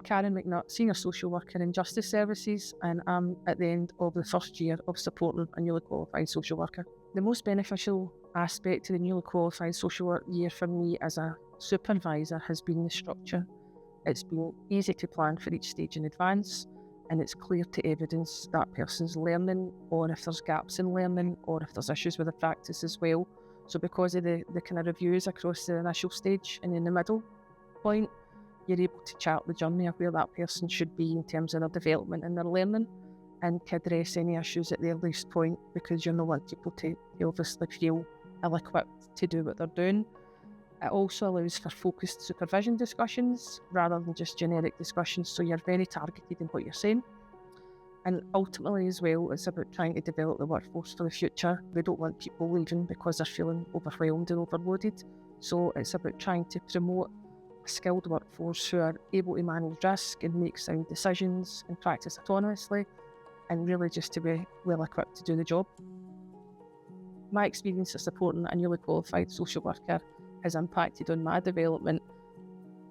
I'm Karen McNutt, Senior Social Worker in Justice Services, and I'm at the end of the first year of supporting a newly qualified social worker. The most beneficial aspect to the newly qualified social work year for me as a supervisor has been the structure. It's been easy to plan for each stage in advance, and it's clear to evidence that person's learning, or if there's gaps in learning, or if there's issues with the practice as well. So because of the kind of reviews across the initial stage and in the middle point, you're able to chart the journey of where that person should be in terms of their development and their learning, and to address any issues at the earliest point, because you're not want people to obviously feel ill-equipped to do what they're doing. It also allows for focused supervision discussions rather than just generic discussions, so you're very targeted in what you're saying. And ultimately as well, it's about trying to develop the workforce for the future. We don't want people leaving because they're feeling overwhelmed and overloaded. So it's about trying to promote a skilled workforce who are able to manage risk and make sound decisions and practice autonomously, and really just to be well equipped to do the job. My experience of supporting a newly qualified social worker has impacted on my development,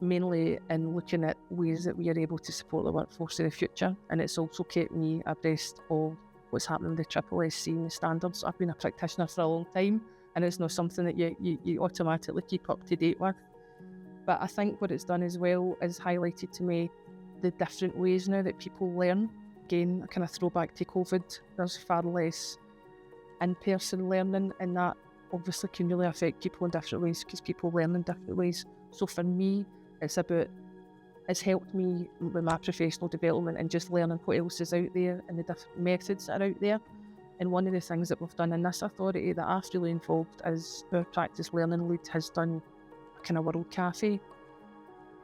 mainly in looking at ways that we are able to support the workforce in the future, and it's also kept me abreast of what's happening with the SSC and the standards. I've been a practitioner for a long time, and it's not something that you automatically keep up to date with. But I think what it's done as well is highlighted to me the different ways now that people learn. Again, a kind of throwback to COVID, there's far less in-person learning, and that obviously can really affect people in different ways because people learn in different ways. So for me, it's helped me with my professional development and just learning what else is out there and the different methods that are out there. And one of the things that we've done in this authority that I've really involved is our practice learning lead has done a kind of world cafe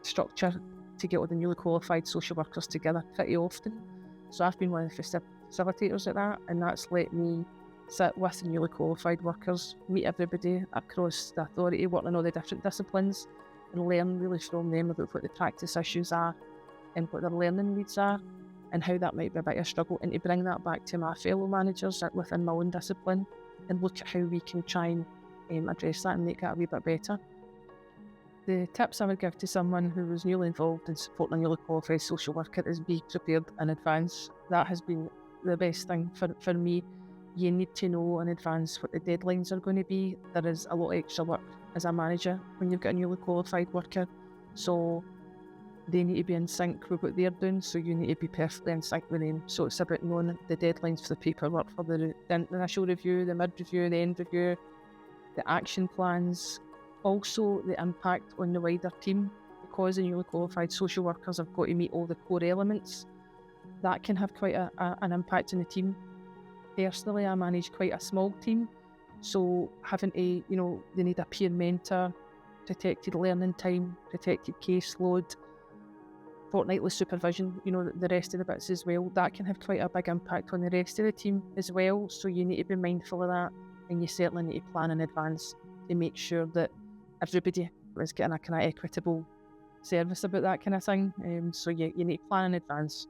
structure to get all the newly qualified social workers together pretty often. So I've been one of the facilitators at that, and that's let me sit with the newly qualified workers, meet everybody across the authority, work on all the different disciplines, and learn really from them about what the practice issues are and what their learning needs are and how that might be a bit of a struggle, and to bring that back to my fellow managers within my own discipline and look at how we can try and address that and make that a wee bit better. The tips I would give to someone who was newly involved in supporting a newly qualified social worker is be prepared in advance. That has been the best thing for me. You need to know in advance what the deadlines are going to be. There is a lot of extra work as a manager when you've got a newly qualified worker. So they need to be in sync with what they're doing, so you need to be perfectly in sync with them. So it's about knowing the deadlines for the paperwork, for the initial review, the mid-review, the end review, the action plans, also the impact on the wider team. Because the newly qualified social workers have got to meet all the core elements, that can have quite an impact on the team. Personally, I manage quite a small team, so having to, they need a peer mentor, protected learning time, protected caseload, fortnightly supervision, the rest of the bits as well, that can have quite a big impact on the rest of the team as well. So you need to be mindful of that, and you certainly need to plan in advance to make sure that everybody is getting a kind of equitable service about that kind of thing. So you need to plan in advance.